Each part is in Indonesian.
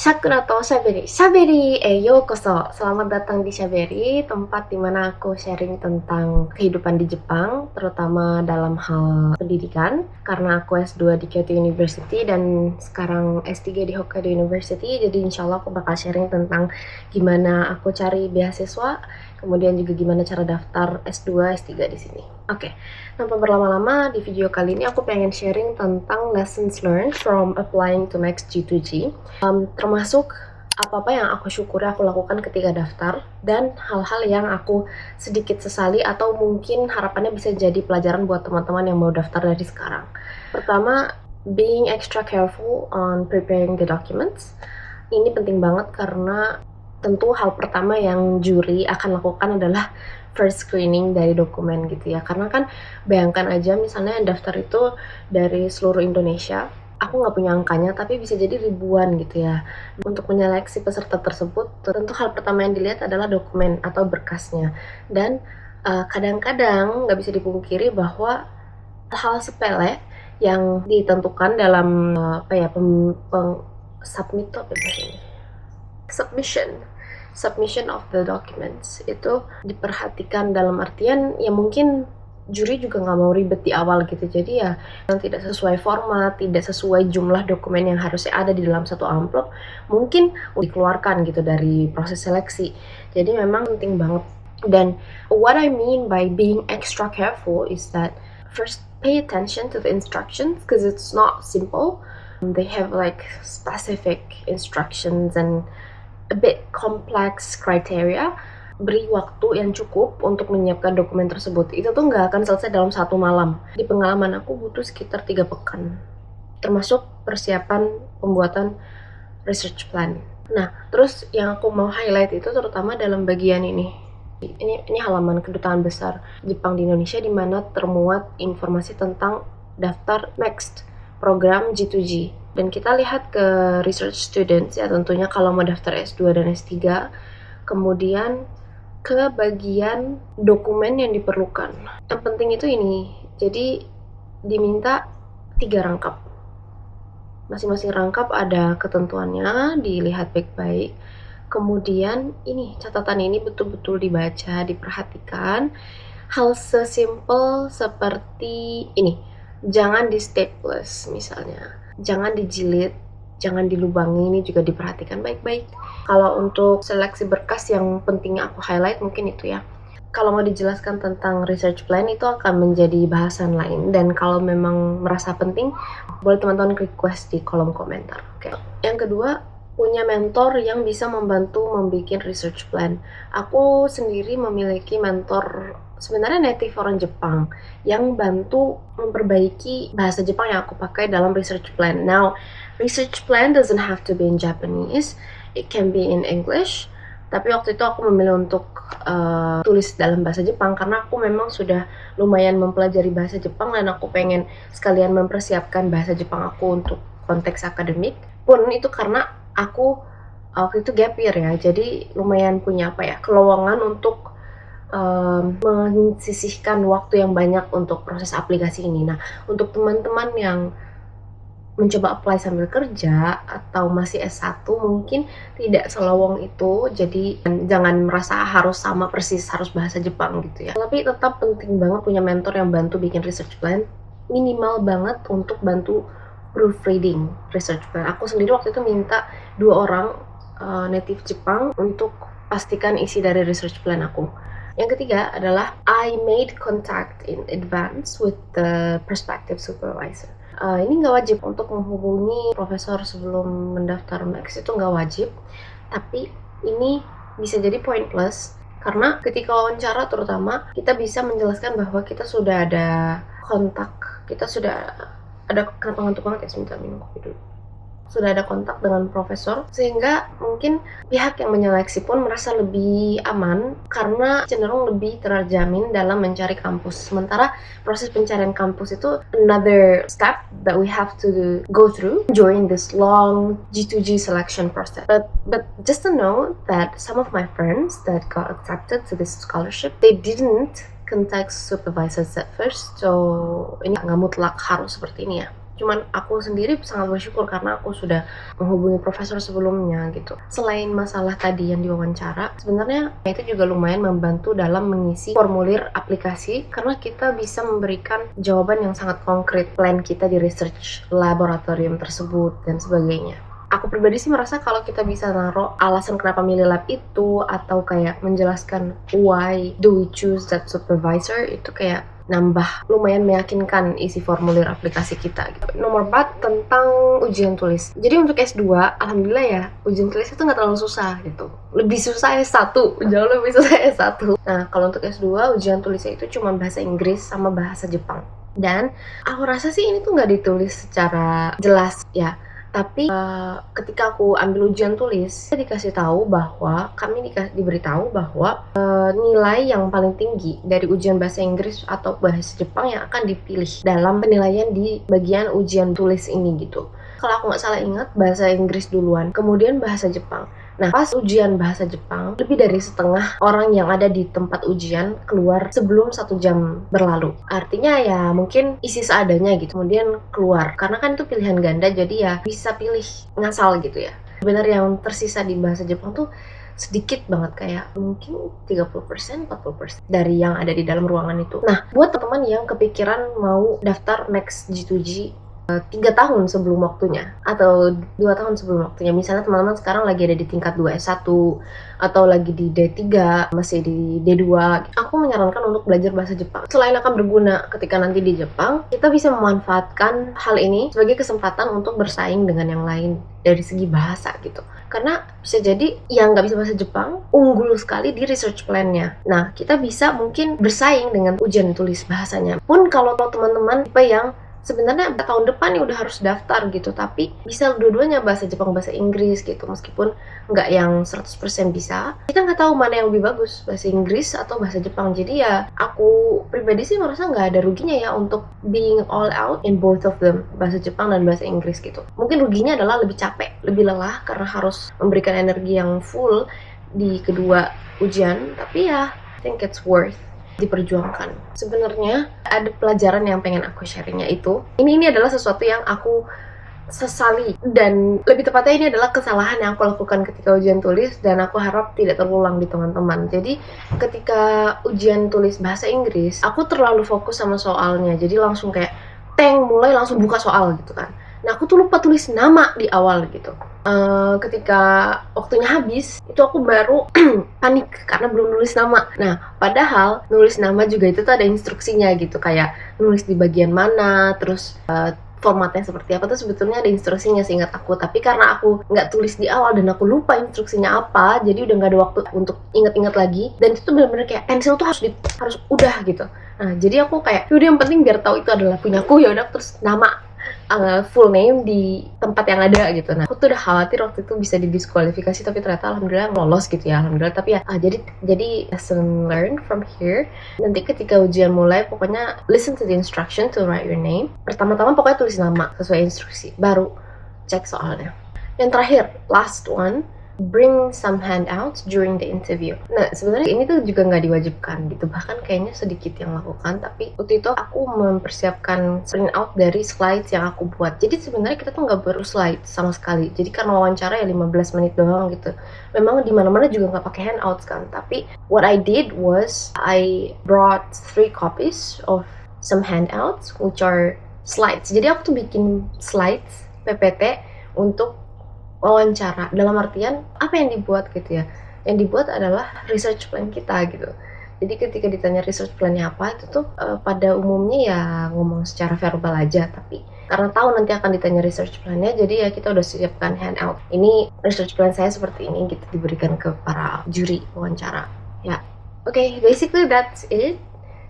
Sakura to Shaberi. Shaberi yokoso. Selamat datang di Shaberi, tempat dimana aku sharing tentang kehidupan di Jepang, terutama dalam hal pendidikan. Karena aku S2 di Kyoto University dan sekarang S3 di Hokkaido University, jadi insya Allah aku bakal sharing tentang gimana aku cari beasiswa, kemudian juga gimana cara daftar S2, S3 di sini. Oke, tanpa berlama-lama, di video kali ini aku pengen sharing tentang lessons learned from applying to Max G2G, termasuk apa-apa yang aku syukuri aku lakukan ketika daftar, dan hal-hal yang aku sedikit sesali atau mungkin harapannya bisa jadi pelajaran buat teman-teman yang mau daftar dari sekarang. Pertama, being extra careful on preparing the documents. Ini penting banget karena tentu hal pertama yang juri akan lakukan adalah first screening dari dokumen gitu ya, karena kan bayangkan aja misalnya yang daftar itu dari seluruh Indonesia, aku nggak punya angkanya tapi bisa jadi ribuan gitu ya. Untuk menyeleksi peserta tersebut tentu hal pertama yang dilihat adalah dokumen atau berkasnya, dan kadang-kadang nggak bisa dipungkiri bahwa hal sepele yang ditentukan dalam submission of the documents itu diperhatikan, dalam artian ya mungkin juri juga nggak mau ribet di awal gitu, jadi ya yang tidak sesuai format, tidak sesuai jumlah dokumen yang harusnya ada di dalam satu amplop mungkin dikeluarkan gitu dari proses seleksi. Jadi memang penting banget. Dan what I mean by being extra careful is that first pay attention to the instructions because it's not simple. They have like specific instructions and a bit complex criteria. Beri waktu yang cukup untuk menyiapkan dokumen tersebut. Itu tuh nggak akan selesai dalam satu malam. Di pengalaman aku butuh sekitar 3 pekan, termasuk persiapan pembuatan research plan. Nah, terus yang aku mau highlight itu terutama dalam bagian ini. Ini halaman Kedutaan Besar Jepang di Indonesia, di mana termuat informasi tentang daftar Next program G2G. Dan kita lihat ke research students ya, tentunya kalau mau daftar S2 dan S3. Kemudian ke bagian dokumen yang diperlukan. Yang penting itu ini. Jadi diminta 3 rangkap. Masing-masing rangkap ada ketentuannya, dilihat baik-baik. Kemudian ini, catatan ini betul-betul dibaca, diperhatikan. Hal sesimpel seperti ini. Jangan di staples misalnya. Jangan dijilid, jangan dilubangi, ini juga diperhatikan baik-baik. Kalau untuk seleksi berkas yang pentingnya aku highlight mungkin itu ya. Kalau mau dijelaskan tentang research plan itu akan menjadi bahasan lain, dan kalau memang merasa penting boleh teman-teman request di kolom komentar. Oke. Yang kedua, punya mentor yang bisa membantu membuat research plan. Aku sendiri memiliki mentor sebenarnya native orang Jepang yang bantu memperbaiki bahasa Jepang yang aku pakai dalam research plan. Now, research plan doesn't have to be in Japanese, it can be in English. Tapi waktu itu aku memilih untuk tulis dalam bahasa Jepang karena aku memang sudah lumayan mempelajari bahasa Jepang dan aku pengen sekalian mempersiapkan bahasa Jepang aku untuk konteks akademik. Pun itu karena aku waktu itu gap year ya, jadi lumayan punya kelowongan untuk mensisihkan waktu yang banyak untuk proses aplikasi ini. Nah, untuk teman-teman yang mencoba apply sambil kerja atau masih S1 mungkin tidak selowong itu, jadi jangan merasa harus sama persis, harus bahasa Jepang gitu ya. Tapi tetap penting banget punya mentor yang bantu bikin research plan, minimal banget untuk bantu proofreading research plan. Aku sendiri waktu itu minta 2 orang native Jepang untuk pastikan isi dari research plan aku. Yang ketiga adalah I made contact in advance with the prospective supervisor. Ini nggak wajib untuk menghubungi profesor sebelum mendaftar Max, itu nggak wajib. Tapi ini bisa jadi poin plus karena ketika wawancara terutama kita bisa menjelaskan bahwa kita sudah ada kontak, kita sudah ada, kenapa ngantuk banget ya, sebentar minum kopi dulu. Sudah ada kontak dengan profesor, sehingga mungkin pihak yang menyeleksi pun merasa lebih aman karena cenderung lebih terjamin dalam mencari kampus. Sementara proses pencarian kampus itu another step that we have to go through during this long G2G selection process. But just to know that some of my friends that got accepted to this scholarship, they didn't contact supervisors at first, so ini nggak mutlak harus seperti ini ya. Cuman aku sendiri sangat bersyukur karena aku sudah menghubungi profesor sebelumnya gitu. Selain masalah tadi yang diwawancara, sebenarnya itu juga lumayan membantu dalam mengisi formulir aplikasi karena kita bisa memberikan jawaban yang sangat konkret, plan kita di research laboratorium tersebut dan sebagainya. Aku pribadi sih merasa kalau kita bisa naruh alasan kenapa milih lab itu atau kayak menjelaskan why do we choose that supervisor, itu kayak nambah lumayan meyakinkan isi formulir aplikasi kita gitu. Nomor 4 tentang ujian tulis. Jadi untuk S2, alhamdulillah ya, ujian tulis itu nggak terlalu susah gitu. Lebih susah S1, jauh lebih susah S1. Nah, kalau untuk S2, ujian tulisnya itu cuma bahasa Inggris sama bahasa Jepang. Dan aku rasa sih ini tuh nggak ditulis secara jelas ya. Tapi ketika aku ambil ujian tulis, saya dikasih tahu bahwa diberitahu bahwa nilai yang paling tinggi dari ujian bahasa Inggris atau bahasa Jepang yang akan dipilih dalam penilaian di bagian ujian tulis ini gitu. Kalau aku nggak salah ingat, bahasa Inggris duluan, kemudian bahasa Jepang. Nah, pas ujian bahasa Jepang, lebih dari setengah orang yang ada di tempat ujian keluar sebelum 1 jam berlalu. Artinya ya mungkin isi seadanya gitu, kemudian keluar. Karena kan itu pilihan ganda, jadi ya bisa pilih ngasal gitu ya. Sebenarnya yang tersisa di bahasa Jepang tuh sedikit banget, kayak mungkin 30%, 40% dari yang ada di dalam ruangan itu. Nah, buat teman-teman yang kepikiran mau daftar Max G2G 3 tahun sebelum waktunya atau 2 tahun sebelum waktunya, misalnya teman-teman sekarang lagi ada di tingkat 2 S1 atau lagi di D3, masih di D2, aku menyarankan untuk belajar bahasa Jepang. Selain akan berguna ketika nanti di Jepang, kita bisa memanfaatkan hal ini sebagai kesempatan untuk bersaing dengan yang lain dari segi bahasa gitu. Karena bisa jadi yang nggak bisa bahasa Jepang unggul sekali di research plan-nya. Nah, kita bisa mungkin bersaing dengan ujian tulis bahasanya. Pun kalau teman-teman tipe yang sebenarnya tahun depan nih udah harus daftar gitu, tapi bisa dua-duanya bahasa Jepang bahasa Inggris gitu, meskipun nggak yang 100% bisa, kita nggak tahu mana yang lebih bagus, bahasa Inggris atau bahasa Jepang. Jadi ya aku pribadi sih merasa nggak ada ruginya ya untuk being all out in both of them, bahasa Jepang dan bahasa Inggris gitu. Mungkin ruginya adalah lebih capek, lebih lelah karena harus memberikan energi yang full di kedua ujian, tapi ya I think it's worth diperjuangkan. Sebenarnya ada pelajaran yang pengen aku sharing, yaitu ini adalah sesuatu yang aku sesali, dan lebih tepatnya ini adalah kesalahan yang aku lakukan ketika ujian tulis dan aku harap tidak terulang di teman-teman. Jadi ketika ujian tulis bahasa Inggris, aku terlalu fokus sama soalnya, jadi langsung kayak mulai langsung buka soal gitu kan. Nah, aku tuh lupa tulis nama di awal gitu. Ketika waktunya habis, itu aku baru panik karena belum nulis nama. Nah, padahal nulis nama juga itu tuh ada instruksinya gitu, kayak nulis di bagian mana, terus formatnya seperti apa tuh sebetulnya ada instruksinya seingat aku. Tapi karena aku nggak tulis di awal dan aku lupa instruksinya apa, jadi udah nggak ada waktu untuk ingat-ingat lagi. Dan itu tuh benar-benar kayak pensil tuh harus udah gitu. Nah, jadi aku kayak yaudah yang penting biar tahu itu adalah punyaku, ya udah terus nama full name di tempat yang ada gitu. Nah, aku tuh udah khawatir waktu itu bisa didiskualifikasi, tapi ternyata alhamdulillah lolos gitu ya, alhamdulillah. Tapi ya jadi lesson learned from here. Nanti ketika ujian mulai, pokoknya listen to the instruction to write your name. Pertama-tama pokoknya tulis nama sesuai instruksi, baru cek soalnya. Yang terakhir, last one, bring some handouts during the interview. Nah, sebenarnya ini tuh juga nggak diwajibkan gitu, bahkan kayaknya sedikit yang lakukan, tapi waktu itu aku mempersiapkan print out dari slides yang aku buat. Jadi sebenarnya kita tuh nggak perlu slide sama sekali, jadi karena wawancara ya 15 menit doang gitu. Memang di mana-mana juga nggak pakai handouts kan, tapi what I did was I brought 3 copies of some handouts which are slides. Jadi aku tuh bikin slides PPT untuk wawancara, dalam artian apa yang dibuat gitu ya, yang dibuat adalah research plan kita gitu. Jadi ketika ditanya research plan-nya apa, itu tuh pada umumnya ya ngomong secara verbal aja, tapi karena tahu nanti akan ditanya research plan-nya, jadi ya kita udah siapkan handout, ini research plan saya seperti ini gitu, diberikan ke para juri wawancara ya. Oke, basically that's it.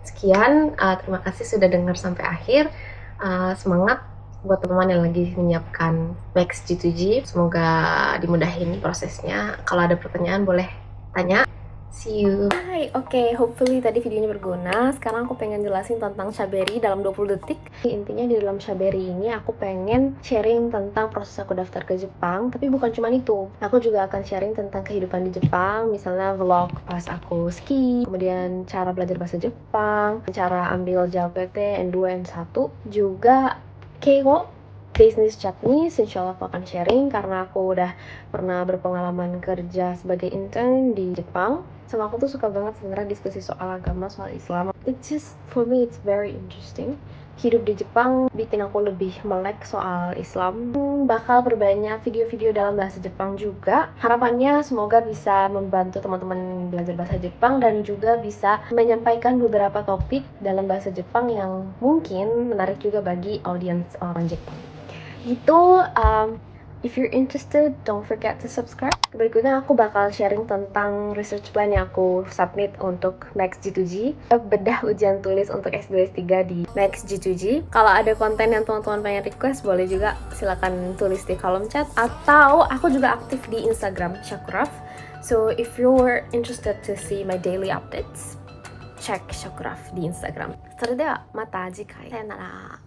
Sekian, terima kasih sudah dengar sampai akhir. Semangat buat teman-teman yang lagi menyiapkan Max G2G, semoga dimudahin prosesnya. Kalau ada pertanyaan boleh tanya. See you. Hai, oke, hopefully tadi videonya berguna. Sekarang aku pengen jelasin tentang Shaberi dalam 20 detik. Intinya di dalam Shaberi ini aku pengen sharing tentang proses aku daftar ke Jepang, tapi bukan cuma itu. Aku juga akan sharing tentang kehidupan di Jepang, misalnya vlog pas aku ski, kemudian cara belajar bahasa Jepang, cara ambil JLPT N2 N1, juga Keigo business Japanese, insya Allah aku akan sharing karena aku udah pernah berpengalaman kerja sebagai intern di Jepang. Sama aku tuh suka banget sebenarnya diskusi soal agama, soal Islam. It's just, for me it's very interesting. Hidup di Jepang bikin aku lebih melek soal Islam. Bakal berbanyak video-video dalam bahasa Jepang juga. Harapannya semoga bisa membantu teman-teman belajar bahasa Jepang dan juga bisa menyampaikan beberapa topik dalam bahasa Jepang yang mungkin menarik juga bagi audiens orang Jepang. Gitu, if you're interested, don't forget to subscribe. Berikutnya aku bakal sharing tentang research plan yang aku submit untuk Max G2G, bedah ujian tulis untuk S2 S3 di Max G2G. Kalau ada konten yang teman-teman pengen request, boleh juga silakan tulis di kolom chat, atau aku juga aktif di Instagram Shakuraf. So if you're interested to see my daily updates, check Shakuraf di Instagram. それではまた次回。さよなら。